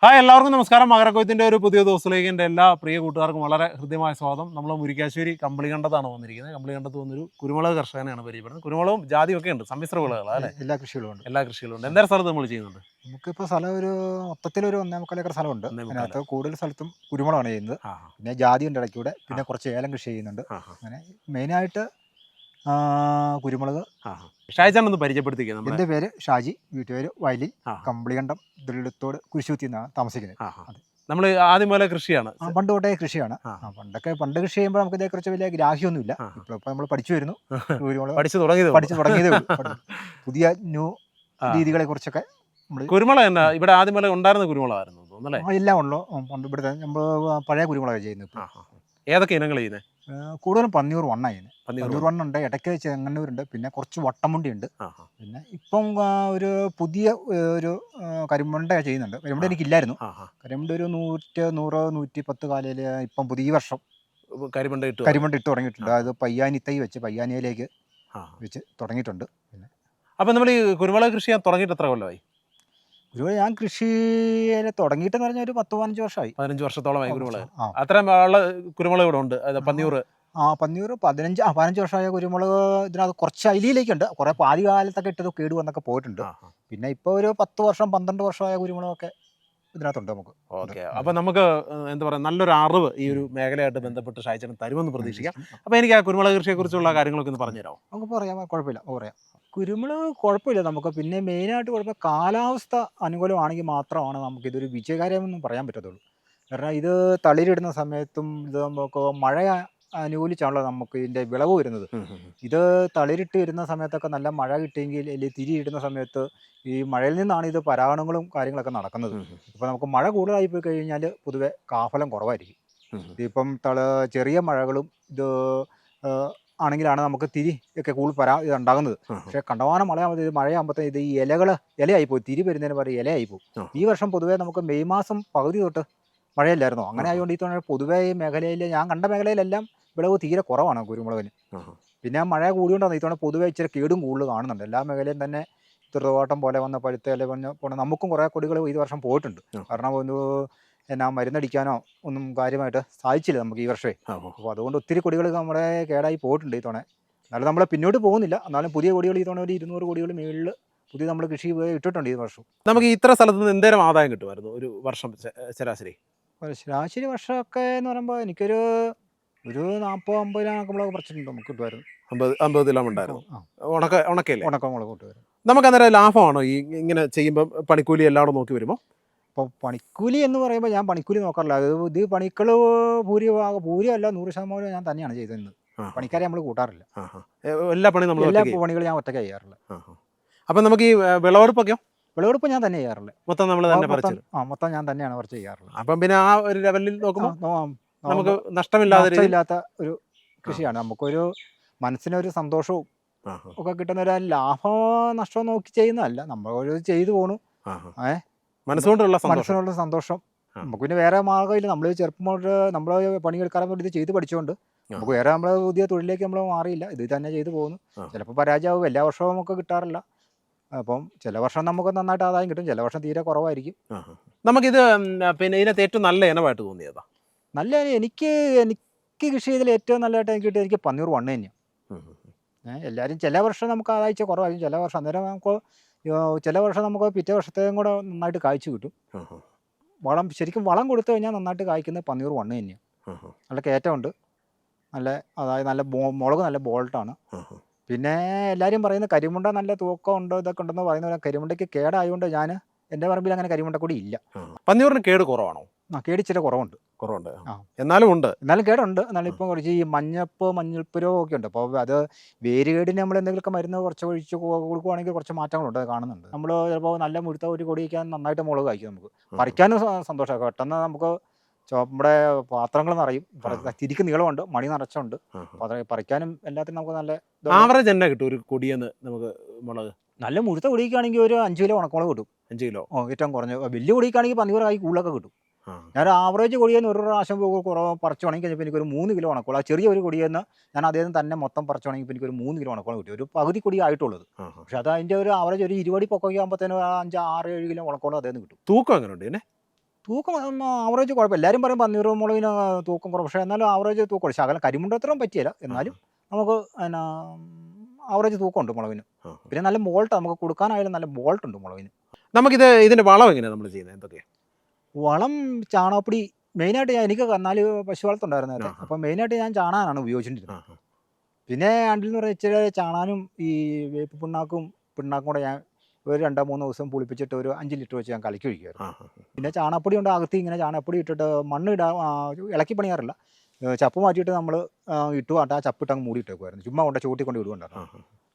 Hi എല്ലാവർക്കും നമസ്കാരം. മകരക്കൊയ്ത്തിൻ്റെ ഒരു പുതിയ ദിവസത്തിലേക്ക് എൻ്റെ എല്ലാ പ്രിയ കൂട്ടുകാർക്കും വളരെ ഹൃദ്യമായ സ്വാഗതം. നമ്മൾ മുരിക്കാശ്ശേരി കമ്പളികണ്ടത്താണ് വന്നിരിക്കുന്നത്. കമ്പളികണ്ടത്ത് വന്നൊരു കുരുമുളക് കർഷകനെയാണ് പരിചയപ്പെടുന്നത്. കുരുമുളകും ജാതിയൊക്കെ ഉണ്ട്, സമ്മിശ്ര വിളകളാണ് അല്ലേ? എല്ലാ കൃഷികളും ഉണ്ട്. എല്ലാ കൃഷികളും ഉണ്ട്. എന്തായാലും സ്ഥലത്ത് നമ്മൾ ചെയ്യുന്നുണ്ട്? നമുക്കിപ്പോൾ സ്ഥലം ഒരു മൊത്തത്തിലൊരു 1.25 ഏക്കർ സ്ഥലമുണ്ട്. ഒന്നേമുക്കാൽ. അതിനകത്ത് കൂടുതൽ സ്ഥലത്തും കുരുമുളകാണ് ചെയ്യുന്നത്. ആ പിന്നെ ജാതി ഉണ്ട് ഇടയ്ക്കൂടെ. പിന്നെ കുറച്ച് ഏലം കൃഷി ചെയ്യുന്നുണ്ട്. ആ അങ്ങനെ മെയിനായിട്ട് കുരുമുളക്. ഷായിച്ചാൻ ഒന്ന് പരിചയപ്പെടുത്തിക്കുക നമ്മളെ. എൻ്റെ പേര് ഷാജി, വീട്ടുപേര് വയലിൽ, ആ കമ്പളികണ്ടം ദുരിടത്തോട് കുരിശുത്തി എന്നാണ് താമസിക്കുന്നത്. അതെ. നമ്മൾ ആദ്യം പോലെ കൃഷിയാണ്. പണ്ട് തൊട്ടേ കൃഷിയാണ്. ആ. പണ്ട് കൃഷി ചെയ്യുമ്പോൾ നമുക്ക് ഇതേക്കുറിച്ച് വലിയ ഗ്രാഹ്യമൊന്നുമില്ല. ഇപ്പോൾ നമ്മൾ പഠിച്ചു വരുന്നു. കുരുമുളക് പഠിച്ചു തുടങ്ങിയത് തുടങ്ങിയതേ ഉള്ളൂ. പുതിയ ന്യൂ രീതികളെ കുറിച്ചൊക്കെ കുരുമുളക് തന്നെ ഇവിടെ ആദ്യം പോലെ ഉണ്ടായിരുന്ന കുരുമുളകായിരുന്നു തോന്നുന്നല്ലേ? എല്ലാം ഉള്ളൂ. പണ്ട് ഇവിടുത്തെ നമ്മൾ പഴയ കുരുമുളക് ചെയ്യുന്നത്. ഏതൊക്കെ ഇനങ്ങൾ ചെയ്യുന്നത്? കൂടുതലും പന്നിയൂർ വണ്ണ ചെയ്യുന്നത്. പന്നിയൂർ പന്നിയൂർ വണ്ണുണ്ട്, ഇടയ്ക്ക് ചെങ്ങന്നൂരുണ്ട്, പിന്നെ കുറച്ച് വട്ടമുണ്ടി ഉണ്ട്. പിന്നെ ഇപ്പം ഒരു പുതിയ ഒരു കരിമ്പുണ്ട ചെയ്യുന്നുണ്ട്. കരിമ്പുണ്ട എനിക്കില്ലായിരുന്നു. കരിമ്പുണ്ട ഒരു 100-110 കാലയിൽ ഇപ്പം പുതിയ വർഷം കരിമ്പുണ്ട ഇട്ട് തുടങ്ങിയിട്ടുണ്ട്. അത് പയ്യാനി തൈ വെച്ച് പയ്യാനിയിലേക്ക് വെച്ച് തുടങ്ങിയിട്ടുണ്ട്. പിന്നെ അപ്പം നമ്മൾ ഈ കുരുമുളക് കൃഷി ചെയ്യാൻ തുടങ്ങിയിട്ട് എത്ര കൊല്ലമായി? ഞാൻ കൃഷിയെ തുടങ്ങിയിട്ടെന്ന് പറഞ്ഞാൽ ഒരു 10-15 വർഷമായി. 15 വർഷത്തോളമായി കുരുമുളക്. അത്രയും ഉള്ള കുരുമുളക് ഇവിടെ ഉണ്ട്. പന്നിയൂർ പന്നിയൂർ 15 വർഷമായ കുരുമുളക്. ഇതിനകത്ത് കുറച്ച് അയിലിയിലേക്കുണ്ട്. കുറേ ആദ്യ കാലത്തൊക്കെ ഇട്ടത് കേട് വന്നൊക്കെ പോയിട്ടുണ്ട്. പിന്നെ ഇപ്പോൾ ഒരു 10 വർഷം 12 വർഷമായ കുരുമുളകൊക്കെ ഇതിനകത്തുണ്ട് നമുക്ക്. ഓക്കെ. അപ്പം നമുക്ക് എന്താ പറയുക, നല്ലൊരു അറിവ് ഈ ഒരു മേഖലയായിട്ട് ബന്ധപ്പെട്ട് ഷായിച്ചൻ തരുമെന്ന് പ്രതീക്ഷിക്കാം. അപ്പോൾ എനിക്ക് ആ കുരുമുളക് കൃഷിയെക്കുറിച്ചുള്ള കാര്യങ്ങളൊക്കെ ഒന്ന് പറഞ്ഞുതരാമോ? നമുക്ക് പറയാം, കുഴപ്പമില്ല, പറയാം. കുരുമുളക് കുഴപ്പമില്ല നമുക്ക്. പിന്നെ മെയിനായിട്ട് കുഴപ്പം കാലാവസ്ഥ അനുകൂലമാണെങ്കിൽ മാത്രമാണ് നമുക്കിതൊരു വിജയകരമെന്നും പറയാൻ പറ്റത്തുള്ളൂ. കാരണം ഇത് തളിരിടുന്ന സമയത്തും ഇത് നമുക്ക് മഴ അനുകൂലിച്ചാണല്ലോ നമുക്ക് ഇതിൻ്റെ വിളവ് വരുന്നത്. ഇത് തളിരിട്ട് വരുന്ന സമയത്തൊക്കെ നല്ല മഴ കിട്ടിയെങ്കിൽ, അല്ലെങ്കിൽ തിരിയിടുന്ന സമയത്ത് ഈ മഴയിൽ നിന്നാണ് ഇത് പരാഗണങ്ങളും കാര്യങ്ങളൊക്കെ നടക്കുന്നത്. ഇപ്പോൾ നമുക്ക് മഴ കൂടുതലായി പോയി കഴിഞ്ഞാൽ പൊതുവെ കാഫലം കുറവായിരിക്കും. ഇതിപ്പം ചെറിയ മഴകളും ഇത് ആണെങ്കിലാണ് നമുക്ക് തിരി ഒക്കെ കൂടുതൽ ഇതുണ്ടാകുന്നത്. പക്ഷേ കണ്ടമാനം മഴയാകുമ്പോഴത്തേന് ഇത് ഈ ഇലയായിപ്പോയി. തിരി വരുന്നതിന് പറയും ഇലയായിപ്പോവും. ഈ വർഷം പൊതുവേ നമുക്ക് മെയ് മാസം പകുതി തൊട്ട് മഴയല്ലായിരുന്നോ? അങ്ങനെ ആയതുകൊണ്ട് ഈ തവണ പൊതുവേ ഈ മേഖലയിൽ, ഞാൻ കണ്ട മേഖലയിലെല്ലാം വിളവ് തീരെ കുറവാണ് കുരുമുളകിന്. പിന്നെ മഴ കൂടിയോണ്ടാണ് ഈ തവണ പൊതുവേ ഇച്ചിരി കേടും കൂടുതൽ കാണുന്നുണ്ട്. എല്ലാ മേഖലയും തന്നെ ചെറുതോട്ടം പോലെ വന്ന പഴുത്ത ഇല പോണ നമുക്കും കുറേ കൊടികൾ ഈ വർഷം പോയിട്ടുണ്ട്. കാരണം മരുന്നടിക്കാനോ ഒന്നും കാര്യമായിട്ട് സാധിച്ചില്ല നമുക്ക് ഈ വർഷമേ. അപ്പോൾ അതുകൊണ്ട് ഒത്തിരി കൊടികൾ നമ്മുടെ കേടായി പോയിട്ടുണ്ട് ഈ തവണ. എന്നാലും നമ്മൾ പിന്നോട്ട് പോകുന്നില്ല. എന്നാലും പുതിയ കൊടികൾ ഈ തവണ ഒരു 200 കൊടികൾ മേളിൽ പുതിയ നമ്മൾ കൃഷി ഇട്ടിട്ടുണ്ട് ഈ വർഷം. നമുക്ക് ഇത്ര സ്ഥലത്ത് നിന്ന് എന്തേലും ആദായം കിട്ടുമായിരുന്നു ഒരു വർഷം ശരാശരി? ശരാശരി വർഷമൊക്കെ എന്ന് പറയുമ്പോൾ എനിക്കൊരു 40-50 കുമ്പളൊക്കെ പറിച്ചിട്ടുണ്ട് നമുക്ക് കിട്ടുമായിരുന്നു. 50 കിലോ ഉണ്ടായിരുന്നു. ഉണക്കല്ലേ? ഉണക്കമുളക് കിട്ടുമായിരുന്നു. നമുക്ക് അന്നേരം ലാഭമാണോ ഈ ഇങ്ങനെ ചെയ്യുമ്പോൾ? പണിക്കൂലി എല്ലാവരും നോക്കി വരുമ്പോൾ? അപ്പോൾ പണിക്കൂലി എന്ന് പറയുമ്പോൾ ഞാൻ പണിക്കൂലി നോക്കാറില്ല. ഇത് പണിക്കൾ ഭൂരിയല്ല 100% ഞാൻ തന്നെയാണ് ചെയ്തിരുന്നത്. പണിക്കാരെ നമ്മൾ കൂട്ടാറില്ല. എല്ലാ പണികളും ഞാൻ ഒറ്റയ്ക്ക് ചെയ്യാറുള്ളത്. അപ്പം നമുക്ക് ഈ വിളവെടുപ്പൊക്കെയോ? വിളവെടുപ്പ് ഞാൻ തന്നെ ചെയ്യാറില്ല. മൊത്തം നമ്മൾ തന്നെ മൊത്തം ഞാൻ തന്നെയാണ് പറിച്ച് ചെയ്യാറുള്ളത്. അപ്പം പിന്നെ ആ ഒരു ലെവലിൽ നോക്കുമ്പോൾ നമുക്ക് നഷ്ടമില്ലാത്ത ഒരു കൃഷിയാണ്. നമുക്കൊരു മനസ്സിനൊരു സന്തോഷവും ഒക്കെ കിട്ടുന്ന ഒരു ലാഭമോ നഷ്ടമോ നോക്കി ചെയ്യുന്നതല്ല. നമ്മളൊരു ചെയ്തു പോണു. മനസ്സിനുള്ള സന്തോഷം. നമുക്ക് പിന്നെ വേറെ മാർഗ്ഗമില്ല. നമ്മൾ ചെറുപ്പം മുതൽ നമ്മൾ പണിയെടുക്കാതെ ഇത് ചെയ്ത് പഠിച്ചുകൊണ്ട് നമുക്ക് വേറെ നമ്മൾ പുതിയ തൊഴിലേക്ക് നമ്മൾ മാറിയില്ല. ഇത് തന്നെ ചെയ്തു പോകുന്നു. ചിലപ്പോൾ പരാജയമാവും. എല്ലാ വർഷവും നമുക്ക് കിട്ടാറില്ല. അപ്പം ചില വർഷം നമുക്ക് നന്നായിട്ട് ആദായം കിട്ടും, ചില വർഷം തീരെ കുറവായിരിക്കും. നമുക്കിത് പിന്നെ ഇതിനകത്ത് ഏറ്റവും നല്ല ഇനമായിട്ട് തോന്നിയതാ? നല്ല എനിക്ക് കൃഷി ചെയ്തതിൽ ഏറ്റവും നല്ലതായിട്ട് എനിക്ക് പന്നിയൂർ വണ്ണ് തന്നെയാണ്. എല്ലാവരും ചില വർഷം നമുക്ക് ആദായിച്ച കുറവായിരിക്കും, ചില വർഷം അന്നേരം നമുക്ക് ചില വർഷം നമുക്ക് പിറ്റേ വർഷത്തേക്കും കൂടെ നന്നായിട്ട് കായ്ച്ചു കിട്ടും. ശരിക്കും വളം കൊടുത്തു കഴിഞ്ഞാൽ നന്നായിട്ട് കായ്ക്കുന്നത് പന്നിയൂർ വണ്ണ് തന്നെയാണ്. നല്ല കയറ്റമുണ്ട്, അതായത് മുളക് നല്ല ബോൾട്ടാണ്. പിന്നെ എല്ലാവരും പറയുന്നത് കരിമുണ്ട നല്ല തൂക്കമുണ്ട് ഇതൊക്കെ ഉണ്ടെന്ന് പറയുന്നത്. കരിമുണ്ടയ്ക്ക് കേടായതുകൊണ്ട് ഞാൻ എൻ്റെ പറമ്പിൽ അങ്ങനെ കരിമുണ്ട കൂടി ഇല്ല. പന്നിയൂറിന് കേട് കുറവാണോ? കേട് ഇച്ചിരി കുറവുണ്ട്. എന്നാലും കേടുണ്ട്. എന്നാലും ഇപ്പം കുറച്ച് ഈ മഞ്ഞൾപ്പ് രോഗമൊക്കെ ഉണ്ട്. അപ്പോൾ അത് വേരുകേടിന് നമ്മൾ എന്തെങ്കിലുമൊക്കെ മരുന്ന് കുറച്ച് ഒഴിച്ച് കൊടുക്കുകയാണെങ്കിൽ കുറച്ച് മാറ്റങ്ങളുണ്ട്, അത് കാണുന്നുണ്ട്. നമ്മൾ ചിലപ്പോൾ നല്ല മുഴുത്ത ഒരു കൊടിക്കാൻ നന്നായിട്ട് മുളക് കായ്ക്കും. നമുക്ക് പറിക്കാനും സന്തോഷമാണ്. പെട്ടെന്ന് നമുക്ക് നമ്മുടെ പാത്രങ്ങൾ നിറയും. തിരിക്ക് നീളമുണ്ട്, മണി നിറച്ചുണ്ട്. പറിക്കാനും എല്ലാത്തിനും നമുക്ക് നല്ല ആവറേജ് തന്നെ കിട്ടും ഒരു കൊടിയെന്ന്. നമുക്ക് മുളക് നല്ല മുഴുത്ത കൊടിക്കാണെങ്കിൽ ഒരു 5 കിലോ ഉണക്കമുളക് കിട്ടും. 5 കിലോ ഏറ്റവും കുറഞ്ഞ. വലിയ കൊടിക്കാണെങ്കിൽ പന്നിയൂർ കായ് കൂടുതലൊക്കെ കിട്ടും. ഞാൻ ആവറേജ് കൊടിയെന്ന് ഒരു പ്രാവശ്യം പറിച്ചു ഉണങ്ങി കഴിഞ്ഞപ്പോൾ എനിക്കൊരു 3 കിലോ ഉണക്കോളൂ. ആ ചെറിയ ഒരു കൊടിയെന്ന് ഞാൻ അദ്ദേഹം തന്നെ മൊത്തം പറിച്ചു ഉണങ്ങിയപ്പോൾ എനിക്കൊരു 3 കിലോ ഉണക്കോളം കിട്ടി. ഒരു പകുതി കൊടി ആയിട്ടുള്ളത്. പക്ഷെ അത് അതിൻ്റെ ഒരു ആവറേജ് ഒരു 20 പൊക്കമൊക്കെ ആകുമ്പോഴത്തേനും 5-6-7 കിലോ ഉണക്കോളം അദ്ദേഹം കിട്ടും. തൂക്കം അങ്ങനെ ഉണ്ട്? തൂക്കം ആവറേജ് കുഴപ്പം എല്ലാവരും പറയും പന്നീർ മുളകിന് തൂക്കം കുറവ്, പക്ഷേ എന്നാലും ആവറേജ് തൂക്കം ശകലം കരിമുണ്ടത്രയും പറ്റിയില്ല, എന്നാലും നമുക്ക് എന്നാ ആവറേജ് തൂക്കമുണ്ട് മുളകിന്. പിന്നെ നല്ല ബോൾട്ട് നമുക്ക് കൊടുക്കാനായാലും നല്ല ബോൾട്ട് ഉണ്ട് മുളകിന്. ഇതിന്റെ വളം എങ്ങനെയാണ് നമ്മൾ ചെയ്യുന്നത്? എന്തൊക്കെയാണ് വളം? ചാണകപ്പൊടി മെയിനായിട്ട്. എനിക്ക് 4 പശു വളർത്തുണ്ടായിരുന്നു നേരത്തെ, അപ്പം മെയിനായിട്ട് ഞാൻ ചാണകമാണ് ഉപയോഗിച്ചിട്ടുണ്ടിരുന്നത്. പിന്നെ ആണ്ടിൽ എന്ന് പറഞ്ഞാൽ ഇച്ചിരി ചാണാനും ഈ വേപ്പ് പിണ്ണാക്കും കൂടെ ഞാൻ ഒരു 2-3 ദിവസം പുളിപ്പിച്ചിട്ട് ഒരു 5 ലിറ്റർ വെച്ച് ഞാൻ കലക്കി ഒഴിക്കുമായിരുന്നു. പിന്നെ ചാണകപ്പൊടി കൊണ്ട് അകത്ത് ഇങ്ങനെ ചാണകപ്പൊടി ഇട്ടിട്ട് മണ്ണ് ഇളക്കി പണിയാറില്ല, ചപ്പ് മാറ്റിയിട്ട് നമ്മൾ ഇട്ടുകൊണ്ട് ആ ചപ്പിട്ട് അങ്ങ് മൂടി ഇട്ടേക്കുമായിരുന്നു, ചുമ്മാ കൊണ്ട് ചൂട്ടി കൊണ്ട് ഇടുകൊണ്ടായിരുന്നു.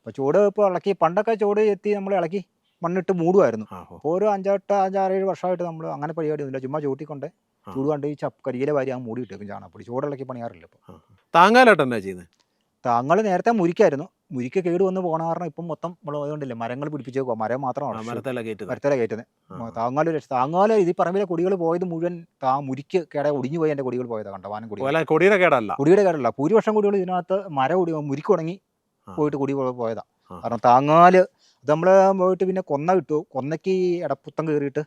അപ്പോൾ ചൂട് ഇപ്പോൾ ഇളക്കി, പണ്ടൊക്കെ ചൂട് എത്തി നമ്മൾ ഇളക്കി മണ്ണിട്ട് മൂടുമായിരുന്നു. അപ്പോൾ ഒരു 5-6-7 വർഷമായിട്ട് നമ്മൾ അങ്ങനെ പരിപാടിയൊന്നുമില്ല, ചുമ്മാ ചൂട്ടിക്കൊണ്ട് ചൂട് കണ്ട് ഈ കരിയില വാരി അങ്ങ് മൂടി ഇട്ടേക്കും ചാണകപ്പൊടി, ചൂടിളക്കി പണിയാറില്ല. ഇപ്പോൾ താങ്ങാലായിട്ട് എന്നാ ചെയ്യുന്നത്? താങ്കൾ നേരത്തെ മുരിക്കായിരുന്നു, മുരിക്ക് കേട് വന്ന് പോകണ കാരണം ഇപ്പം മൊത്തം നമ്മൾ അതുകൊണ്ടില്ല മരങ്ങൾ പിടിപ്പിച്ചേക്കുക, മരം മാത്രമാണ് മരത്തല കയറ്റുന്നത്. താങ്ങാല് ഇത് പറമ്പിലെ കൊടികൾ പോയത് മുഴുവൻ മുരിക്ക് ഒടിഞ്ഞു പോയി എൻ്റെ കൊടികൾ പോയതാണ്, കണ്ടവാനം കൊടിയുടെ കേടല്ല, ഭൂരിപക്ഷം കൊടികൾ ഇതിനകത്ത് മുരിക്ക് ഉണങ്ങി പോയിട്ട് കൊടി പോയതാണ്. കാരണം താങ്ങാല് നമ്മൾ പോയിട്ട് പിന്നെ കൊന്ന കിട്ടു, കൊന്നയ്ക്ക് ഇടപ്പുത്തം കയറിയിട്ട്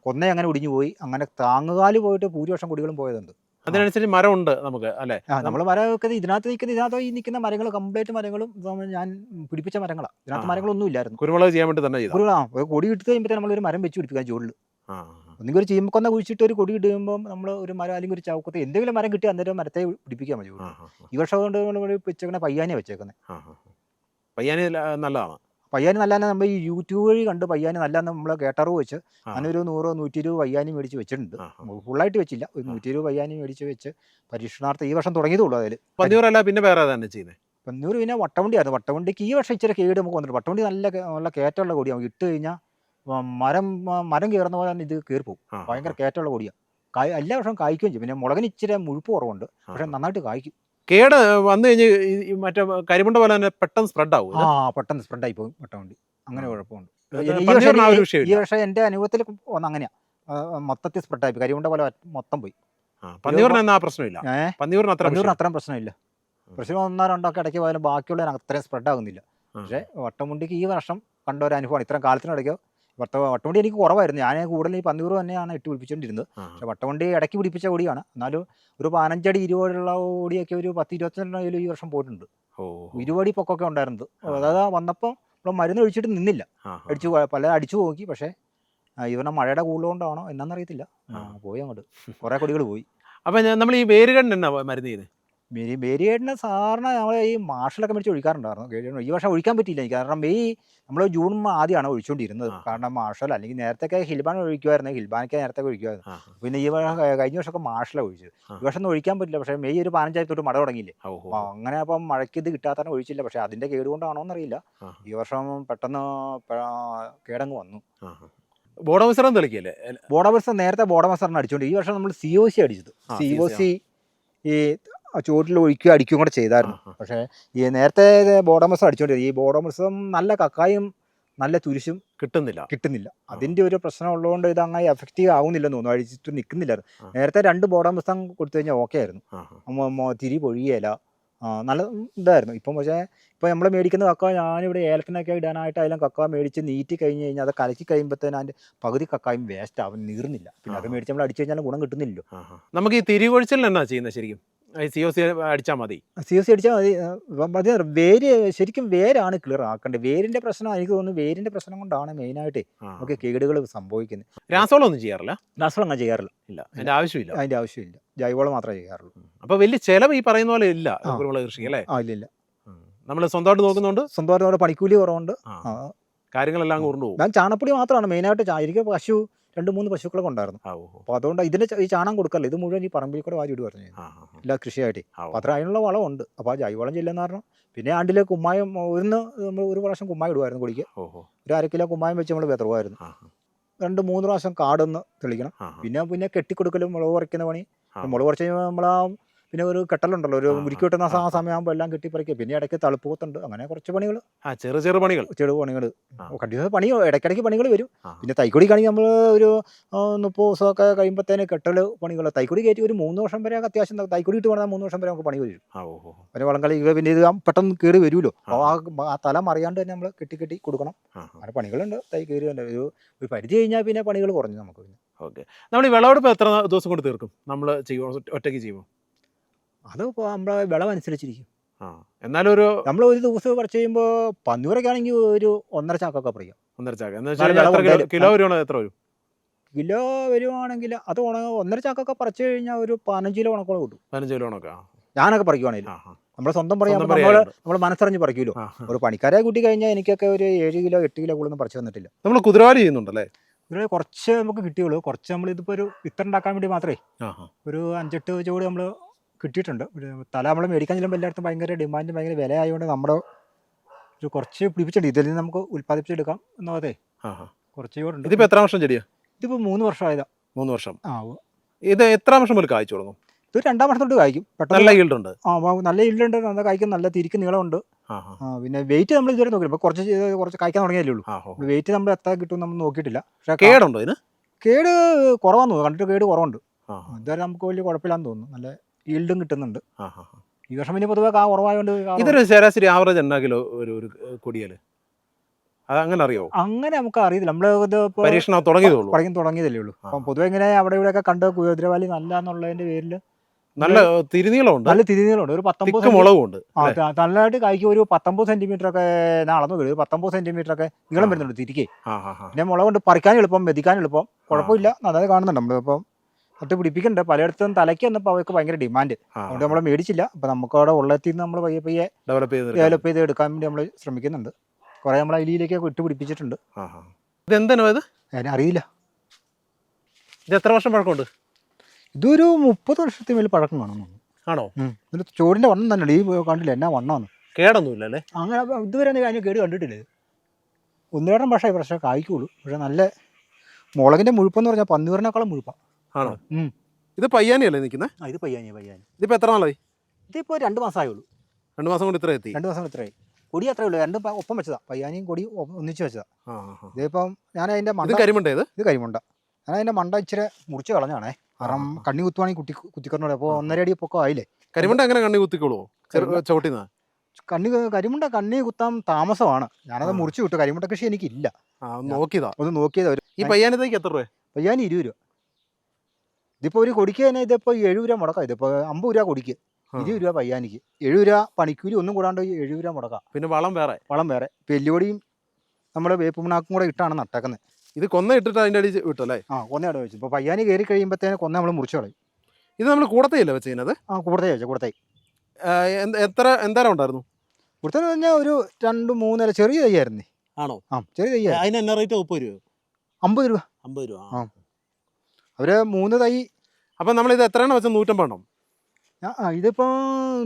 കൊന്ന അങ്ങനെ ഒടിഞ്ഞു പോയി, അങ്ങനെ താങ്ങുകാല് പോയിട്ട് ഭൂരിപക്ഷം കൊടികളും പോയതുണ്ട്. അതിനനുസരിച്ച് മരമുണ്ട് നമുക്ക് അല്ലേ? നമ്മൾ മരമൊക്കെ ഇതിനകത്ത് ഈ നിൽക്കുന്ന മരങ്ങൾ കംപ്ലീറ്റ് മരങ്ങളും ഞാൻ പിടിപ്പിച്ച മരങ്ങളാണ്. ഇതിനകത്ത് മരങ്ങളൊന്നും ഇല്ലായിരുന്നു. കുരുമുളക് ചെയ്യാൻ വേണ്ടി തന്നെ കൊടി ഇട്ട് കഴിയുമ്പോൾ നമ്മളൊരു മരം വെച്ച് പിടിപ്പിക്കാൻ ചുവടിൽ ഒന്നെങ്കിൽ ഒരു ചീമക്കൊന്ന കുഴിച്ചിട്ട് ഒരു കൊടി ഇടുമ്പോൾ നമ്മൾ ഒരു മരം അല്ലെങ്കിൽ ഒരു ചൗക്കത്ത് എന്തെങ്കിലും മരം കിട്ടി അന്നേരം മരത്തെ പിടിപ്പിക്കാൻ മതി. ഈ വർഷം കൊണ്ട് വെച്ചേക്കുന്ന പയ്യാനെ വെച്ചേക്കുന്നത്. പയ്യാനി നല്ലതാണ്. പയ്യാനി നല്ലതാണ്. നമ്മൾ ഈ യൂട്യൂബ് വഴി കണ്ട് പയ്യാനി നല്ലതെന്ന് നമ്മൾ കേട്ടറിവ് വെച്ച് അതിനൊരു 100-120 പയ്യാനി മേടിച്ച് വെച്ചിട്ടുണ്ട്. ഫുള്ളായിട്ട് വെച്ചില്ല, ഒരു 120 പയ്യാനി മേടിച്ച് വെച്ച് പരീക്ഷണാർത്ഥം ഈ വർഷം തുടങ്ങിയതുള്ളൂ. അതിൽ പന്നീറല്ല, പിന്നെ വേറെ തന്നെ ചെയ്യുന്നത് പന്നീർ പിന്നെ വട്ടവണ്ടിയായിരുന്നു. വട്ടവണ്ടിക്ക് ഈ വർഷം ഇച്ചിരി കേട് നമുക്ക് വന്നിട്ട്, വട്ടവണ്ടി നല്ല കയറ്റമുള്ള കൊടിയാണ്, ഇട്ട് കഴിഞ്ഞാൽ മരം കയറുന്ന പോലെ തന്നെ ഇത് കയറിപ്പോവും, ഭയങ്കര കയറ്റമുള്ള കൊടിയാണ്. എല്ലാ വർഷവും കായ്ക്കുകയും ചെയ്യും. പിന്നെ മുളകിന് ഇച്ചിരി മുഴുപ്പ് കുറവുണ്ട്, പക്ഷെ നന്നായിട്ട് കായ്ക്കും. കേട് വന്നു കഴിഞ്ഞ് മറ്റേ കരിമുണ്ട പോലെ തന്നെ പെട്ടെന്ന് സ്പ്രെഡ് ആവും. പെട്ടെന്ന് സ്പ്രെഡ് ആയി പോകും വട്ടവണ്ടി, അങ്ങനെ കുഴപ്പമുണ്ട്. ഈ വർഷം എൻ്റെ അനുഭവത്തിൽ അങ്ങനെയാ, മൊത്തത്തിൽ സ്പ്രെഡ് ആയി കരിമുണ്ട പോലെ മൊത്തം പോയി. പന്നീറിന് പ്രശ്നമില്ല, പന്നീറിന് അത്രയും പ്രശ്നമില്ല. പ്രശ്നം 1-2 ഒക്കെ ഇടയ്ക്ക് പോയാലും ബാക്കിയുള്ള അത്രയും സ്പ്രെഡ് ആകുന്നില്ല. പക്ഷേ വട്ടമുണ്ടിക്ക് ഈ വർഷം കണ്ട ഒരു അനുഭവമാണ്. ഇത്രയും കാലത്തിനിടയ്ക്ക് വട്ടവണ്ടി എനിക്ക് കുറവായിരുന്നു, ഞാൻ കൂടുതൽ ഈ പന്നീർ തന്നെയാണ് ഇട്ട് പിടിപ്പിച്ചുകൊണ്ടിരുന്നത്. പക്ഷേ വട്ടവണ്ടി ഇടയ്ക്ക് പിടിപ്പിച്ച കൊടിയാണ്, എന്നാലും ഒരു 15 അടി 20 അടിയുള്ള കൊടിയൊക്കെ ഒരു 10-25 ഈ വർഷം പോയിട്ടുണ്ട്. 20 അടി പൊക്കമൊക്കെ ഉണ്ടായിരുന്നത്. അതായത് വന്നപ്പോൾ നമ്മൾ മരുന്ന് ഒഴിച്ചിട്ട് നിന്നില്ല, അടിച്ചു നോക്കി. പക്ഷേ ഇവരുടെ മഴയുടെ കൂടുതലുകൊണ്ടാണോ എന്നാന്നറിയത്തില്ല, പോയി അങ്ങോട്ട് കുറേ കൊടികൾ പോയി. അപ്പം നമ്മൾ ഈ വേരുകണ്ണ് എന്നാ മരുന്ന് ചെയ്ത്? വേരിയേഡിന് സാധാരണ നമ്മൾ ഈ മാർഷലൊക്കെ മേടിച്ച് ഒഴിക്കാറുണ്ടായിരുന്നു. ഈ വർഷം ഒഴിക്കാൻ പറ്റിയില്ല എനിക്ക്, കാരണം നമ്മൾ ജൂൺ ആദ്യമാണ് ഒഴിച്ചുകൊണ്ടിരുന്നത്. കാരണം മാർഷൽ അല്ലെങ്കിൽ നേരത്തെ ഹിൽബാൻ ഒഴിക്കുമായിരുന്നു, ഹിൽബാനൊക്കെ നേരത്തെ ഒഴിക്കുമായിരുന്നു. പിന്നെ ഈ കഴിഞ്ഞ വർഷമൊക്കെ മാർഷലാണ് ഒഴിച്ചത്. ഈ വർഷം ഒന്നും ഒഴിക്കാൻ പറ്റില്ല, പക്ഷേ മെയ് ഒരു 15 തൊട്ട് മഴ തുടങ്ങിയില്ലേ, അങ്ങനെ അപ്പം മഴയ്ക്ക് ഇത് കിട്ടാത്തന്നെ ഒഴിച്ചില്ല. പക്ഷേ അതിൻ്റെ കേടുകൊണ്ടാണോ എന്നറിയില്ല, ഈ വർഷം പെട്ടെന്ന് കേടങ്ങ് വന്നു. ബോഡോമിസറും തെളിക്കല്ലേ? ബോഡോമിസർ നേരത്തെ ബോഡോമിസറിന് അടിച്ചുകൊണ്ട്, ഈ വർഷം നമ്മൾ COC അടിച്ചത്. COC ഈ ചുവട്ടിൽ ഒഴിക്കുകയും അടിക്കുകയും കൂടെ ചെയ്തായിരുന്നു. പക്ഷേ ഈ നേരത്തെ ബോഡോമിസർ അടിച്ചുകൊണ്ടിരുന്നത്, ഈ ബോഡോമിസം നല്ല കക്കായും നല്ല തുരിശും കിട്ടുന്നില്ല. അതിൻ്റെ ഒരു പ്രശ്നം ഉള്ളതുകൊണ്ട് ഇത് അങ്ങനെ എഫക്റ്റീവ് ആവുന്നില്ലെന്ന് തോന്നുന്നു, അടിച്ചിട്ട് നിൽക്കുന്നില്ലായിരുന്നു. നേരത്തെ 2 ബോഡോമിസം കൊടുത്തു കഴിഞ്ഞാൽ ഓക്കെ ആയിരുന്നു, തിരി പൊഴിയല, നല്ല ഇതായിരുന്നു. ഇപ്പം പക്ഷേ ഇപ്പോൾ നമ്മൾ മേടിക്കുന്ന കക്ക, ഞാനിവിടെ ഏലത്തിനൊക്കെ ഇടാനായിട്ട് അതിലും കക്ക മേടിച്ച് നീറ്റി കഴിഞ്ഞ് കഴിഞ്ഞാൽ അത് കലക്കി കഴിയുമ്പോഴത്തേനും അതിൻ്റെ പകുതി കക്കായും വേസ്റ്റ് ആവും, നീറുന്നില്ല. പിന്നെ അത് മേടിച്ച് നമ്മൾ അടിച്ചു കഴിഞ്ഞാൽ ഗുണം കിട്ടുന്നില്ലല്ലോ. നമുക്ക് ഈ തിരി കൊഴിച്ചിൽ എന്നാ ചെയ്യുന്നത് ശരിക്കും? COC അടിച്ചാൽ മതി. COC അടിച്ചാൽ മതി. ശരിക്കും വേരാണ് ക്ലിയർ ആക്കേണ്ടത്. വേരിൻ്റെ പ്രശ്നം എനിക്ക് തോന്നുന്നു, വേരിൻ്റെ പ്രശ്നം കൊണ്ടാണ് മെയിനായിട്ട് നമുക്ക് കേടുകൾ സംഭവിക്കുന്നത്. രാസവളം ഒന്നും ചെയ്യാറില്ല? രാസവളം അങ്ങനെ ചെയ്യാറില്ല, അതിൻ്റെ ആവശ്യമില്ല. ജൈവവളം മാത്രമേ ചെയ്യാറുള്ളൂ. അപ്പോൾ വലിയ ചിലവ് ഈ പറയുന്ന പോലെ ഇല്ല കുരുമുളക് കൃഷി അല്ലേ? ഇല്ല. നമ്മൾ സ്വന്തമായിട്ട് നോക്കുന്നുണ്ട്, പണിക്കൂലി കുറവുണ്ട്, കാര്യങ്ങളെല്ലാം കൊണ്ടുപോകും. ഞാൻ ചാണപ്പൊടി മാത്രമാണ് മെയിനായിട്ട്. എനിക്ക് 2-3 പശുക്കളൊക്കെ ഉണ്ടായിരുന്നു. അപ്പോൾ അതുകൊണ്ട് ഇതിന് ഈ ചാണകം കൊടുക്കല്ല, ഇത് മുഴുവൻ ഈ പറമ്പിൽ കൂടെ വാരി ഇടുവായിരുന്നു എല്ലാ കൃഷിയായിട്ട്. അപ്പോൾ അത്ര അതിനുള്ള വളമുണ്ട്. അപ്പോൾ ആ ജൈവവളം ചെല്ലുന്ന കാരണം പിന്നെ ആണ്ടിൽ കുമ്മായം നമ്മൾ ഒരു പ്രാവശ്യം കുമ്മായം ഇടുമായിരുന്നു കൊടിക്ക്. ഒരു 1/2 കിലോ കുമ്മായം വെച്ച് നമ്മൾ വിതറുമായിരുന്നു. 2-3 പ്രാവശ്യം കാടൊന്ന് തെളിക്കണം. പിന്നെ കെട്ടിക്കൊടുക്കലും മുളക് പറിക്കുന്ന പണി. മുളക് പറിച്ച് കഴിയുമ്പോൾ നമ്മൾ പിന്നെ ഒരു കെട്ടലുണ്ടല്ലോ ഒരു ആ, മുരിക്ക് കിട്ടുന്ന ആ, ആ. സമയമാകുമ്പോൾ എല്ലാം കെട്ടിപ്പറിക്കുക. പിന്നെ ഇടയ്ക്ക് തളുപ്പൂത്തുണ്ട്. അങ്ങനെ കുറച്ച് പണികൾ, ചെറു പണികൾ. ചെറു പണികൾ, ആ. കണ്ടിന്യൂസ് പണി, ഇടയ്ക്കിടയ്ക്ക് പണികൾ വരും. ആ. പിന്നെ തൈക്കൊടിക്കാണെങ്കിൽ നമ്മൾ ഒരു 30 ദിവസമൊക്കെ കഴിയുമ്പോഴത്തേന് കെട്ടൽ പണികൾ, തൈക്കൊടി കയറ്റി ഒരു 3 വർഷം വരെ അത്യാവശ്യം തൈക്കൊടി ഇട്ട് വേണം 3 വർഷം വരെ നമുക്ക് പണി വരും. പിന്നെ വളം കളി പിന്നെ ഇത് പെട്ടെന്ന് കേട് വരുമല്ലോ. അപ്പോൾ ആ തല മറിയാണ്ട് തന്നെ നമ്മൾ കെട്ടി കൊടുക്കണം. അങ്ങനെ പണികളുണ്ട്. തൈ കയറി ഒരു പരിധി കഴിഞ്ഞാൽ പിന്നെ പണികൾ കുറഞ്ഞു നമുക്ക്. പിന്നെ ഓക്കെ. നമ്മൾ ഈ വിളവെടുപ്പ് എത്ര ദിവസം കൊണ്ട് തീർക്കും നമ്മൾ ഒറ്റയ്ക്ക് ചെയ്യുമ്പോൾ? അത് ഇപ്പോൾ നമ്മളെ വിളവനുസരിച്ചിരിക്കും. എന്നാലും ഒരു നമ്മൾ ഒരു ദിവസം പറിച്ച് കഴിയുമ്പോൾ പന്നൂരൊക്കെ ആണെങ്കിൽ ഒരു 1.5 ചാക്കൊക്കെ പറിക്കാം. 1.5 ചാക്ക് എന്ന് വെച്ചാൽ കിലോ വരുവാണെങ്കിൽ എത്ര വരും? കിലോ വരുവാണെങ്കിൽ അത് 1.5 ചാക്കൊക്കെ പറിച്ചു കഴിഞ്ഞാൽ ഒരു 15 കിലോ ഉണക്കോളം കിട്ടും. 15 കിലോ ഉണക്ക ഞാനൊക്കെ പറിക്കുവാണെങ്കിൽ നമ്മൾ സ്വന്തം പറയാൻ സ്വന്തം പറയാനുണ്ട്. നമ്മൾ മനസ്സറിഞ്ഞ് പറിക്കുമല്ലോ. ഒരു പണിക്കാരെ കൂട്ടി കഴിഞ്ഞാൽ എനിക്കൊക്കെ ഒരു 7 കിലോ 8 കിലോ കൂടുതൽ പറിച്ചു തന്നിട്ടില്ല. നമ്മൾ കുതിരവാലി ചെയ്യുന്നുണ്ടല്ലേ? ഇതിൽ കുറച്ച് നമുക്ക് കിട്ടിയുള്ളൂ. കുറച്ച് നമ്മൾ ഇതിപ്പോൾ ഒരു വിത്തറുണ്ടാക്കാൻ വേണ്ടി മാത്രമേ ഒരു 5-8 ചുവട് നമ്മൾ കിട്ടിയിട്ടുണ്ട്. തല നമ്മൾ മേടിക്കാൻ ചെല്ലുമ്പോൾ എല്ലായിടത്തും ഭയങ്കര ഡിമാൻഡ്, ഭയങ്കര വില ആയതുകൊണ്ട് നമ്മുടെ ഒരു കുറച്ച് പിടിപ്പിച്ചിട്ടുണ്ട്. ഇതിൽ നിന്ന് നമുക്ക് ഉൽപ്പാദിപ്പിച്ചെടുക്കാം എന്നതേ കുറച്ച് ചുവടുണ്ട്. ഇതിപ്പോൾ എത്ര വർഷം ചെടിയാ? ഇതിപ്പോൾ 3 വർഷമായതാ. 3 വർഷം. ആ, ഇത് എത്ര വർഷം മുതൽ കായ്ച്ചു തുടങ്ങും? ഇത് 2-ാം വർഷം തൊട്ട് കായ്ക്കും. നല്ല ഈൽഡ് ഉണ്ട്. നല്ല ഈൽഡ് ഉണ്ട്. നല്ല കായ്ക്കും. നല്ല തിരിക്ക് നീളമുണ്ട്. പിന്നെ വെയിറ്റ് നമ്മൾ ഇതുവരെ നോക്കില്ല. ഇപ്പോൾ കുറച്ച് കായ്ക്കാൻ തുടങ്ങിയല്ലേ ഉള്ളൂ. വെയിറ്റ് നമ്മൾ എത്ര കിട്ടും നമ്മൾ നോക്കിയിട്ടില്ല. പക്ഷേ കേടുണ്ടോ ഇതിന്? കേട് കുറവാന്ന് തോന്നുന്നു. കണ്ടിട്ട് കേട് കുറവുണ്ട്. ഇതുവരെ നമുക്ക് വലിയ കുഴപ്പമില്ലാന്ന് തോന്നുന്നു. നല്ല ഈൽഡും കിട്ടുന്നുണ്ട്. ഈ വർഷം പിന്നെ പൊതുവെ കുറവായതുകൊണ്ട്. ഇതൊരു ശരാശരി ആവറേജ് എന്നാ കിലോ ഒരു കൊടിയല്? അത് അങ്ങനെ അറിയോ? അങ്ങനെ നമുക്ക് അറിയത്തില്ല. നമ്മൾ പരീക്ഷണം തുടങ്ങിയതല്ലേ ഉള്ളൂ. അപ്പം പൊതുവെ ഇങ്ങനെ അവിടെ ഇവിടെയൊക്കെ കണ്ട് കുതിരവാലി നല്ല എന്നുള്ളതിന്റെ പേരിൽ നല്ല തിരിനീളമുണ്ട്. നല്ല തിരിനീളമുണ്ട്. ഒരു 19 മുളകുണ്ട്. നല്ലതായിട്ട് കായ്ക്ക് ഒരു 19 സെന്റിമീറ്റർ ഒക്കെ അളന്നു വരും. 19 സെന്റിമീറ്റർ ഒക്കെ നീളം വരുന്നുണ്ട് തിരികെ. പിന്നെ മുളകുണ്ട്. പറിക്കാൻ എളുപ്പം, മെതിക്കാൻ എളുപ്പം, കുഴപ്പമില്ല. നന്നായി കാണുന്നുണ്ട്. നമ്മളിപ്പം നട്ട് പിടിപ്പിക്കുന്നുണ്ട്. പലയിടത്തും തലയ്ക്ക് വന്നപ്പോൾ അവർക്ക് ഭയങ്കര ഡിമാൻഡ്. അതുകൊണ്ട് നമ്മൾ മേടിച്ചില്ല. അപ്പം നമുക്ക് അവിടെ ഉള്ളത്തിൽ നിന്ന് നമ്മൾ പയ്യെ ഡെവലപ്പ് ചെയ്ത് എടുക്കാൻ വേണ്ടി നമ്മൾ ശ്രമിക്കുന്നുണ്ട്. കുറേ നമ്മൾ അയിലേക്ക് ഇട്ട് പിടിപ്പിച്ചിട്ടുണ്ട്. ഇതെന്താണോ ഇത്? അറിയില്ല. ഇത് എത്ര വർഷം പഴക്കമുണ്ട്? ഇതൊരു 30 വർഷത്തിന് മേൽ പഴക്കം കാണുന്നു. ആണോ? ഇതിന്റെ ചോടിന്റെ വണ്ണം തന്നെ ഈ കണ്ടില്ല എന്നാ വണ്ണമാണ്. കേടൊന്നുമില്ല അല്ലേ? അങ്ങനെ ഇതുവരെ അതിന് കേട് കണ്ടിട്ടില്ല. 1-2 വർഷമായി പക്ഷേ കായ്ക്കുള്ളൂ. പക്ഷെ നല്ല മുളകിന്റെ മുഴുപ്പെന്ന് പറഞ്ഞാൽ പന്നൂറിനേക്കാളും മുഴുപ്പാണ്. ആണോ? ഇത് പയ്യാനിയല്ലേ നിൽക്കുന്നത്? ഇത് പയ്യാനി. ഇതിപ്പോൾ എത്ര നാളായി? ഇതിപ്പോൾ 2 മാസമായുള്ളൂ. 2 മാസം കൊണ്ട് ഇത്ര എത്തി? 2 മാസം കൊണ്ട് ഇത്രയായി. കൊടി അത്രേ ഉള്ളൂ. 2 ഒപ്പം വെച്ചതാ. പയ്യാനിയും കൊടി ഒന്നിച്ച് വെച്ചതാ. ഇതിപ്പം ഞാൻ അതിന്റെ മണ്ട, ഇത് കരിമുണ്ട. ഞാൻ അതിന്റെ മണ്ട ഇച്ചിരി മുറിച്ച് കളഞ്ഞാണേ. കാരണം കണ്ണി കുത്തുവാണെങ്കിൽ കുത്തിക്കറിഞ്ഞോളൂ. അപ്പോൾ 1.5 അടി പൊക്കം ആയില്ലേ. കരിമുണ്ട എങ്ങനെ കണ്ണി കുത്തിക്കോളൂ? ചോട്ടിന്ന് കരിമുണ്ട കണ്ണി കുത്താൻ താമസമാണ്. ഞാനത് മുറിച്ച് വിട്ടു. കരിമുണ്ട കൃഷി എനിക്കില്ല. ഒന്ന് നോക്കിയതാ. ഈ പയ്യാനത്തേക്ക് എത്ര രൂപ? പയ്യാനി 20 രൂപ. ഇതിപ്പോൾ ഒരു കൊടിക്ക് തന്നെ ഇതിപ്പോൾ 70 രൂപ മുടക്കാം. ഇതിപ്പോൾ 50 രൂപ കൊടിക്ക്, 20 രൂപ പയ്യാനിക്ക്, 70 രൂപ പണിക്കൂലി, ഒന്നും കൂടാണ്ട് 70 രൂപ മുടക്കാം. പിന്നെ വളം വേറെ. ഇപ്പം എല്ലുപൊടിയും നമ്മുടെ വേപ്പ് പിണ്ണാക്കും കൂടെ ഇട്ടാണ് നട്ടേക്കുന്നത്. ഇത് കൊന്ന ഇട്ടിട്ട് അതിൻ്റെ അടി വിട്ടല്ലേ? കൊന്നയുടെ വെച്ചു. ഇപ്പോൾ പയ്യാനി കയറി കഴിയുമ്പോഴത്തേന് കൊന്ന നമ്മൾ മുറിച്ച് കളയും. ഇത് നമ്മൾ കൂടത്തയല്ലേ വെച്ച് ചെയ്യുന്നത്? കൂടത്തേ വെച്ചു. കൂടത്തൈ എന്തരം ഉണ്ടായിരുന്നു? കൂടത്തൈ പറഞ്ഞാൽ ഒരു 2-3 ഇല ചെറിയ തൈയായിരുന്നേ. ആണോ? ചെറിയ തൈ. അതിന് എന്നാ റേറ്റ്? 30 രൂപ? 50 രൂപ. 50 രൂപ. അവർ 3 തൈ. അപ്പം നമ്മളിത് എത്ര എണ്ണം വെച്ചാൽ 150 എണ്ണം? ഇതിപ്പോൾ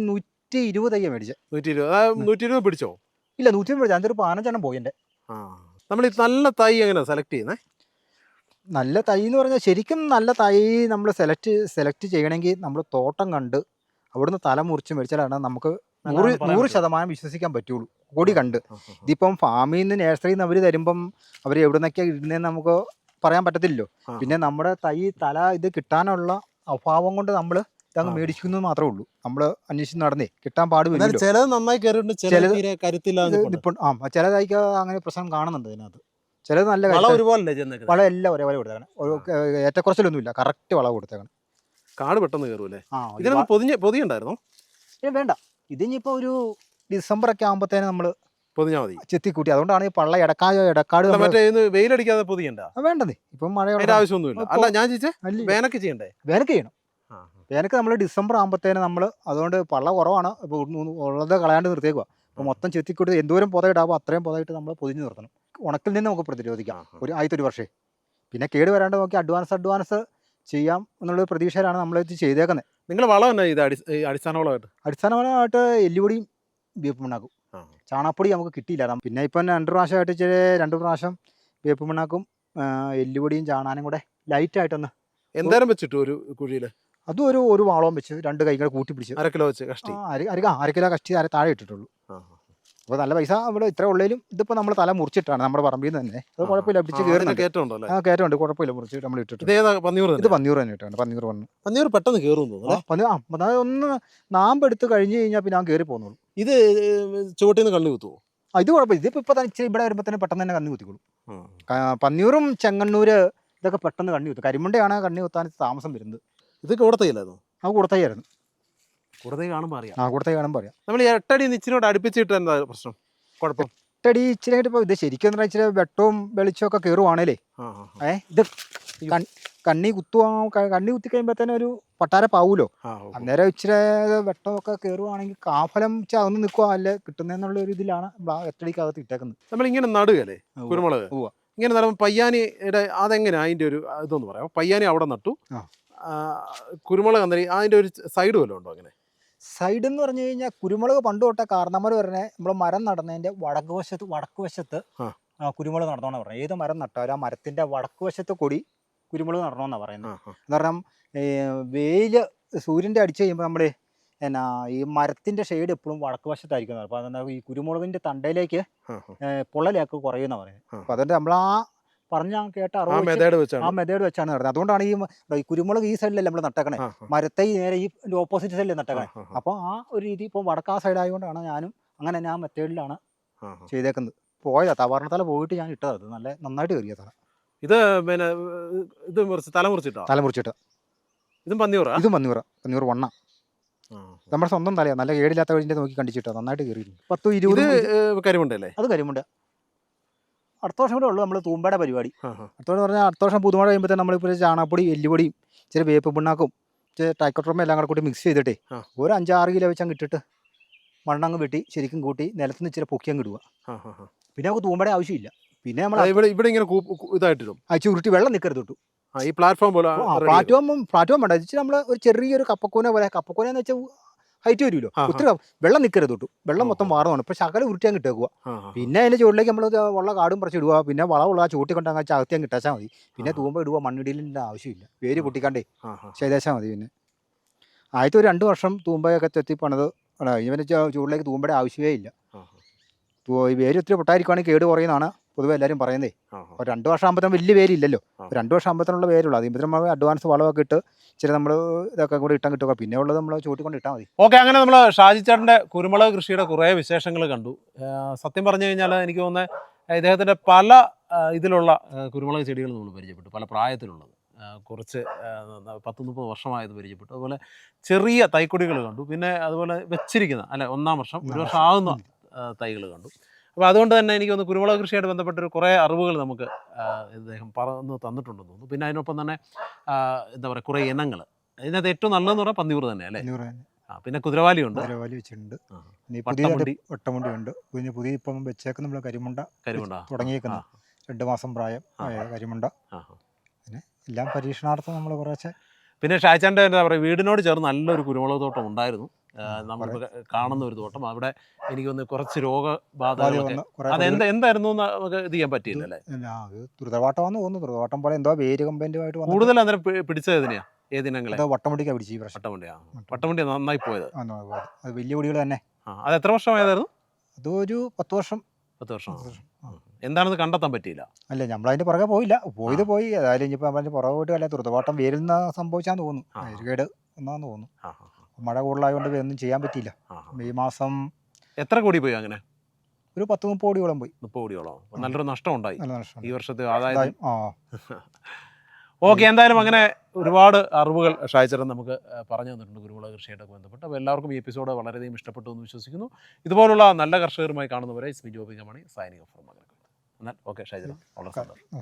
120 തൈയാണ് മേടിച്ചത്. 120 പിടിച്ചോ? ഇല്ല, 120 മേടിച്ചു. അതിൻ്റെ ഒരു 15 എണ്ണം പോയി എൻ്റെ. നമ്മൾ നല്ല തൈ എങ്ങനെയാണ് സെലക്ട് ചെയ്യുന്നത്? നല്ല തൈ എന്ന് പറഞ്ഞാൽ ശരിക്കും നല്ല തൈ നമ്മൾ സെലക്ട് ചെയ്യണമെങ്കിൽ നമ്മൾ തോട്ടം കണ്ട് അവിടുന്ന് തല മുറിച്ച് മേടിച്ചാലാണ് നമുക്ക് 100% വിശ്വസിക്കാൻ പറ്റുള്ളൂ. കൊടി കണ്ട്. ഇതിപ്പം ഫാമിൽ നിന്ന് നഴ്സറിയിൽ നിന്ന് അവർ തരുമ്പം അവർ എവിടെ നിന്നൊക്കെയാണ് ഇടുന്നതെന്ന് നമുക്ക് പറയാൻ പറ്റത്തില്ലല്ലോ. പിന്നെ നമ്മുടെ തല ഇത് കിട്ടാനുള്ള അഭാവം കൊണ്ട് നമ്മൾ ഇതങ്ങ് മേടിക്കുന്നത് മാത്രമേ ഉള്ളൂ. നമ്മൾ അന്വേഷിച്ച് നടന്നേ കിട്ടാൻ പാടുമില്ല. ചിലത് നന്നായി കയറിയിട്ടുണ്ട്, ചില തൈക്ക് അങ്ങനെ പ്രശ്നം കാണുന്നുണ്ട് ഇതിനകത്ത്. ചിലത് നല്ല വളം എല്ലാം ഒരേപോലെ കൊടുത്തേക്കണം. ഏറ്റക്കുറച്ചിലൊന്നുമില്ല. കറക്റ്റ് വളം കൊടുത്തേക്കണം. കാട് പെട്ടെന്ന് കയറൂല്ലേ? പൊതിയുണ്ടായിരുന്നോ? വേണ്ട. ഇതിനിപ്പോൾ ഒരു ഡിസംബർ ഒക്കെ ആകുമ്പോഴത്തേനും നമ്മൾ പൊതിഞ്ഞാൽ മതി, ചെത്തിക്കൂട്ടി. അതുകൊണ്ടാണ് ഈ പള്ള ഇടക്കാട് വെയിലടിക്കാതെ പൊതിയണ്ട. വേണ്ടേ? ഇപ്പം മഴ ആവശ്യമൊന്നുമില്ല. അല്ല, ഞാൻ വേനൊക്കെ ചെയ്യണ്ടേ? വേനക്ക് ചെയ്യണം. വേനക്ക് നമ്മൾ ഡിസംബർ ആകുമ്പോഴത്തേനും നമ്മൾ അതുകൊണ്ട് പള്ള കുറവാണ്. ഇപ്പോൾ ഉള്ളത് കളയാണ്ട് നിർത്തിയേക്കുക. അപ്പോൾ മൊത്തം ചെത്തിക്കൂട്ടി എന്തോരം പുതയിടാകുമ്പോൾ അത്രയും പുതയിട്ട് നമ്മൾ പൊതിഞ്ഞ് നിർത്തണം. ഉണക്കിൽ നിന്ന് നമുക്ക് പ്രതിരോധിക്കാം ആദ്യത്തെ ഒരു വർഷേ. പിന്നെ കേട് വരാണ്ട് നോക്കി അഡ്വാൻസ് ചെയ്യാം എന്നുള്ള പ്രതീക്ഷയിലാണ് നമ്മളിത് ചെയ്തേക്കുന്നത്. നിങ്ങൾ വളം തന്നെ ഇത് അടിസ്ഥാനപരമായിട്ട് എല്ലുപൊടിയും വേപ്പ് പിണ്ണാക്കും. ചാണകപ്പൊടി നമുക്ക് കിട്ടിയില്ല. പിന്നെ ഇപ്പം 2 പ്രാവശ്യമായിട്ട് 2 പ്രാവശ്യം വേപ്പ് പിണ്ണാക്കും എല്ലുപൊടിയും ചാണാനും കൂടെ ലൈറ്റായിട്ടൊന്ന് എന്തായാലും വെച്ചിട്ടു ഒരു കുഴിയിൽ. അതും ഒരു വാളവും വെച്ച് 2 കൈകൾ കൂട്ടി പിടിച്ച് 1/2 കിലോ വെച്ച് കഷ്ടി. അര കിലോ കഷ്ടി താഴെ ഇട്ടിട്ടുള്ളൂ. അപ്പോൾ നല്ല പൈസ ഇവിടെ ഇത്ര ഉള്ളതിലും ഇതിപ്പോൾ നമ്മൾ തല മുറിച്ചിട്ടാണ് നമ്മുടെ പറമ്പിൽ നിന്ന് തന്നെ. അത് കുഴപ്പമില്ല, പിടിച്ച് കയറുന്നുണ്ട്. കയറ്റമുണ്ടല്ലേ? കയറ്റമുണ്ട്, കുഴപ്പമില്ല, മുറിച്ച് നമ്മൾ ഇട്ടിട്ടുണ്ട്. ഇതേതാ പന്നിയൂർ? ഇത് പന്നിയൂർ തന്നെ ഇട്ടാണ്. പന്നിയൂർ വന്നു. പന്നിയൂർ പെട്ടെന്ന് കയറും തോന്നുന്നു. ഒന്ന് നാമ്പെടുത്ത് കഴിഞ്ഞ് കഴിഞ്ഞാൽ പിന്നെ ഞാൻ കയറി പോകുന്നുള്ളൂ. ഇത് ചുവട്ടിൽ നിന്ന് കണ്ണു കുത്തുവോ? ഇത് കുഴപ്പമില്ല. ഇതിപ്പോൾ ഇപ്പോൾ തന്നെ ഇച്ചിരി ഇവിടെ വരുമ്പോൾ തന്നെ പെട്ടെന്ന് തന്നെ കണ്ണു കുത്തിക്കോളും. പന്നിയൂറും ചെങ്ങന്നൂര് ഇതൊക്കെ പെട്ടെന്ന് കണ്ണി കുത്തും. കരിമുണ്ടയാണ് കണ്ണി കുത്താൻ താമസം വരുന്നത്. ഇത് കൂടത്തൈയില്ലായിരുന്നു? കൂടത്തൈയായിരുന്നു. കൂടത്തൈ കാണുമ്പോൾ അറിയാം. കൂടത്തൈ കാണുമ്പോൾ അറിയാം. നമ്മൾ 8 അടി ഇച്ചിനോട് അടുപ്പിച്ചിട്ട് എന്താ പ്രശ്നം? കുഴപ്പം 8 അടി ഇച്ചിരി ഇപ്പോൾ ഇത് ശരിക്കും എന്ന് പറഞ്ഞാൽ ഇച്ചിരി വെട്ടവും വെളിച്ചവും ഒക്കെ കയറുവാണേലേ. ഇത് കണ്ണി കുത്തി കഴിയുമ്പോൾ തന്നെ ഒരു പട്ടാര പാവൂലോ. അന്നേരം ഇച്ചിരി വെട്ടമൊക്കെ കയറുവാണെങ്കിൽ കാഫലം അതൊന്ന് നിൽക്കുക അല്ലേ കിട്ടുന്നതെന്നുള്ള ഒരു ഇതിലാണ് 8 അടിക്കകത്ത് ഇട്ടേക്കുന്നത്. നമ്മളിങ്ങനെ നടുകയല്ലേ കുരുമുളക്? ഇങ്ങനെ നടുമ്പോൾ പയ്യാനിയുടെ അതെങ്ങനെ അതിൻ്റെ ഒരു ഇതൊന്ന് പറയാം. പയ്യാനി അവിടെ നട്ടു, കുരുമുളക് അന്നേരം അതിൻ്റെ ഒരു സൈഡ് വല്ലതും ഉണ്ടോ? അങ്ങനെ സൈഡ് എന്ന് പറഞ്ഞു കഴിഞ്ഞാൽ കുരുമുളക് പണ്ട് തൊട്ടേ കാരണന്മാർ പറഞ്ഞ നമ്മൾ മരം നടന്നതിൻ്റെ വടക്ക് വശത്ത് കുരുമുളക് നടണമെന്നാണ് പറയുന്നത്. ഏത് മരം നട്ടാലും ആ മരത്തിൻ്റെ വടക്ക് വശത്ത് കൊടി കുരുമുളക് നടണമെന്നാണ് പറയുന്നത്. കാരണം സൂര്യൻ്റെ അടിച്ച് കഴിയുമ്പോൾ നമ്മൾ ഈ മരത്തിൻ്റെ ഷെയ്ഡ് എപ്പോഴും വടക്ക് വശത്തായിരിക്കും. അപ്പോൾ അതെന്താ ഈ കുരുമുളകിൻ്റെ തണ്ടയിലേക്ക് പൊള്ളലേക്ക് കുറയുമെന്നാണ് പറയുന്നത്. അപ്പോൾ അതുകൊണ്ട് നമ്മൾ പറഞ്ഞ കേട്ട ആ മെത്തേഡ് വെച്ചാണ് നടന്നത്. അതുകൊണ്ടാണ് ഈ കുരുമുളക് ഈ സൈഡിലല്ലേ നമ്മൾ നട്ടേക്കണേ, മരത്തൈ നേരെ ഈ ഓപ്പോസിറ്റ് സൈഡിൽ നട്ടേക്കണേ. അപ്പോൾ ആ ഒരു രീതി ഇപ്പോൾ വടക്കാ സൈഡ് ആയതുകൊണ്ടാണ് ഞാനും അങ്ങനെ ഞാൻ മെത്തേഡിലാണ് ചെയ്തേക്കുന്നത്. പോയതാ തവരണത്തല പോയിട്ട് ഞാൻ ഇട്ടത്. അത് നന്നായിട്ട് കയറിയ തല. ഇത് പിന്നെ ഇത് തല മുറിച്ചിട്ട് ഇതും പന്നിയൂറാ? ഇതും പന്നിയൂർ വണ്ണ. നമ്മുടെ സ്വന്തം തലയാണ്. നല്ല കേടില്ലാത്ത വഴിൻ്റെ നോക്കി കണ്ടിച്ചിട്ടോ നന്നായിട്ട് കയറിയിരുന്നു. 10-20 കരിമുണ്ടല്ലേ? അത് കരിമുണ്ട്. അടുത്ത വർഷം കൂടെ ഉള്ളൂ നമ്മൾ തൂമ്പയുടെ പരിപാടി. അടുത്ത വർഷം പുതുമഴ കഴിയുമ്പോൾ നമ്മളിപ്പോൾ ചാണകപ്പൊടി, എല്ലുപൊടിയും ഇച്ചിരി വേപ്പ് പിണ്ണാക്കും ഇച്ചിരി ടൈക്കോട്രോമ എല്ലാം കൂടെ കൂട്ടി മിക്സ് ചെയ്തിട്ടേ ഒരു 5-6 കിലോ വെച്ച് അങ്ങ് ഇട്ടിട്ട് മണ്ണങ്ങ് വെട്ടി ശരിക്കും കൂട്ടി നിലത്തുനിന്ന് ഇച്ചിരി പൊക്കി അങ്ങ് ഇടുക. പിന്നെ നമുക്ക് തൂമ്പയുടെ ആവശ്യമില്ല. പിന്നെ നമ്മൾ ഇവിടെ ഇങ്ങനെ ഇതായിട്ടിടും. ചുരുട്ടി വെള്ളം നിൽക്കരുത് തൊട്ടു. ഈ പ്ലാറ്റ്ഫോം പോലെ പ്ലാറ്റ്ഫോം വേണ്ട. ഇച്ചിരി നമ്മൾ ഒരു ചെറിയൊരു കപ്പക്കൂന പോലെ, കപ്പക്കൂന എന്ന് വെച്ചാൽ ഹൈറ്റ് വരുമല്ലോ, ഒത്തിരി വെള്ളം നിൽക്കരുത് തൊട്ടു. വെള്ളം മൊത്തം മാറുന്നതാണ്. ഇപ്പം ശകലം ഉരുട്ടി അങ്ങ് ഇട്ടേക്കുക. പിന്നെ അതിൻ്റെ ചുവട്ടിലേക്ക് നമ്മൾ ഉള്ള കാടും പറിച്ചിടുക. പിന്നെ വളമുള്ള ചൂട്ടി കൊണ്ട് അങ്ങ് ചകത്തി അങ്ങ് ഇട്ടാച്ചാൽ മതി. പിന്നെ തൂമ്പ ഇടുക, മണ്ണിടലിൻ്റെ ആവശ്യമില്ല. വേര് പൊട്ടിക്കാണ്ടേ ചെയ്തേച്ചാൽ മതി. പിന്നെ ആദ്യത്തെ ഒരു 2 വർഷം തൂമ്പയൊക്കെ തെത്തി പണിത് ഇവൻ്റെ ചൂടിലേക്ക് തൂമ്പയുടെ ആവശ്യമേ ഇല്ല. ഈ വേര് ഒത്തിരി പൊട്ടായിരിക്കുവാണെങ്കിൽ കേട് കുറയുന്നതാണ് പൊതുവെ എല്ലാവരും പറയുന്നേ. അപ്പോൾ 2 വർഷം ആകുമ്പോഴത്തേനും വലിയ വേരില്ലല്ലോ. 2 വർഷം ആകുമ്പോഴത്തേനുള്ള വേരുള്ളൂ. അതിന് നമ്മൾ അഡ്വാൻസ് വളമൊക്കെ ഇട്ട് ഇച്ചിരി നമ്മൾ ഇതൊക്കെ കൂടി ഇട്ടാൻ കിട്ടുക. പിന്നെ ഉള്ളത് നമ്മൾ ചൂട്ടിക്കൊണ്ട് ഇട്ടാൽ മതി. ഓക്കെ, അങ്ങനെ നമ്മൾ ഷാജി ചേട്ടൻ്റെ കുരുമുളക് കൃഷിയുടെ കുറേ വിശേഷങ്ങൾ കണ്ടു. സത്യം പറഞ്ഞു കഴിഞ്ഞാൽ എനിക്ക് തോന്നുന്നത് ഇദ്ദേഹത്തിൻ്റെ പല ഇതിലുള്ള കുരുമുളക് ചെടികൾ നമ്മൾ പരിചയപ്പെട്ടു. പല പ്രായത്തിലുള്ളത്, കുറച്ച് 10-30 വർഷമായത് പരിചയപ്പെട്ടു. അതുപോലെ ചെറിയ തൈക്കൊടികൾ കണ്ടു. പിന്നെ അതുപോലെ വെച്ചിരിക്കുന്ന 1-ാം വർഷം 1 വർഷം ആകുന്ന തൈകൾ കണ്ടു. അപ്പോൾ അതുകൊണ്ട് തന്നെ എനിക്ക് തോന്നുന്നു കുരുമുളക് കൃഷിയായിട്ട് ബന്ധപ്പെട്ടൊരു കുറേ അറിവുകൾ നമുക്ക് ഇദ്ദേഹം പറഞ്ഞു തന്നിട്ടുണ്ടെന്ന് തോന്നുന്നു. പിന്നെ അതിനൊപ്പം തന്നെ എന്താ പറയുക, കുറേ ഇനങ്ങൾ. ഇതിനകത്ത് ഏറ്റവും നല്ലതെന്ന് പറഞ്ഞാൽ പന്നിയൂർ തന്നെ അല്ലേ? പിന്നെ കുതിരവാലിയുണ്ട്, വെച്ചിട്ടുണ്ട്, ഒട്ടമുണ്ടിയുണ്ട്. പിന്നെ പുതിയ ഇപ്പം വെച്ചേക്കുന്ന നമ്മൾ കരിമുണ്ട തുടങ്ങിയേക്കുന്ന 2 മാസം പ്രായം കരിമുണ്ട. പിന്നെ എല്ലാം പരീക്ഷണാർത്ഥം നമ്മൾ കുറച്ച്. പിന്നെ ഷാജാൻ്റെ എന്താ പറയുക, വീടിനോട് ചേർന്ന് നല്ലൊരു കുരുമുളക് തോട്ടം ഉണ്ടായിരുന്നു. നമ്മൾ കാണുന്ന ഒരു തോട്ടം. അവിടെ എനിക്ക് തോന്നുന്നു കുറച്ച് രോഗബാധകളൊക്കെ എന്തായിരുന്നു നമുക്ക് ഇത് ചെയ്യാൻ പറ്റിയില്ലല്ലേ? ദ്രുതവാട്ടമാണെന്ന് തോന്നുന്നു. ദ്രുതവാട്ടം പോലെ എന്തോ വേര് കമ്പനിയുമായിട്ട് കൂടുതൽ അന്നേരം പിടിച്ചത് എതിനെയാ? ഏതിനങ്ങളെ? വട്ടമുണ്ടിക്കാണ് പിടിച്ചു. വട്ടമുണ്ടി നന്നായി പോയത്. അത് വലിയ പൊടികൾ തന്നെ. അത് എത്ര വർഷമായതായിരുന്നു? അതൊരു 10 വർഷം. 10 വർഷം. എന്താണെന്ന് കണ്ടെത്താൻ പറ്റിയില്ല. അല്ല, നമ്മളതിൻ്റെ പുറകെ പോയില്ല. പോയി ഏതായാലും ഇനിയിപ്പോൾ അതിൻ്റെ പുറകെ പോയിട്ട് അല്ല, ദ്രുതവാട്ടം വേരിൽ നിന്ന് സംഭവിച്ചാന്ന് തോന്നുന്നു. വേരുകേട് എന്നാന്ന് തോന്നുന്നു. മഴ കൂടുതലായതുകൊണ്ട് ഒന്നും ചെയ്യാൻ പറ്റിയില്ല. മെയ് മാസം. എത്ര കോടി പോയി അങ്ങനെ? ഒരു 10-30 കോടിയോളം പോയി. 30 കോടിയോളം. നല്ലൊരു നഷ്ടം ഉണ്ടായി ഈ വർഷത്തെ ആദായം. ഓക്കെ, എന്തായാലും അങ്ങനെ ഒരുപാട് അറിവുകൾ ഷാജിച്ചേട്ടൻ നമുക്ക് പറഞ്ഞു തന്നിട്ടുണ്ട് കുരുമുളക് കൃഷിയായിട്ടൊക്കെ ബന്ധപ്പെട്ട്. അപ്പോൾ എല്ലാവർക്കും ഈ എപ്പിസോഡ് വളരെയധികം ഇഷ്ടപ്പെട്ടു എന്ന് വിശ്വസിക്കുന്നു. ഇതുപോലുള്ള നല്ല കർഷകരുമായി കാണുന്നവരെ സ്മിജോപികമാണ് സൈനിങ് ഓഫ് ഫ്രം മകരക്കൊയ്ത്ത്. എന്നാൽ ഓക്കെ ഷാജിച്ചേട്ടൻ, വളരെ സന്തോഷം.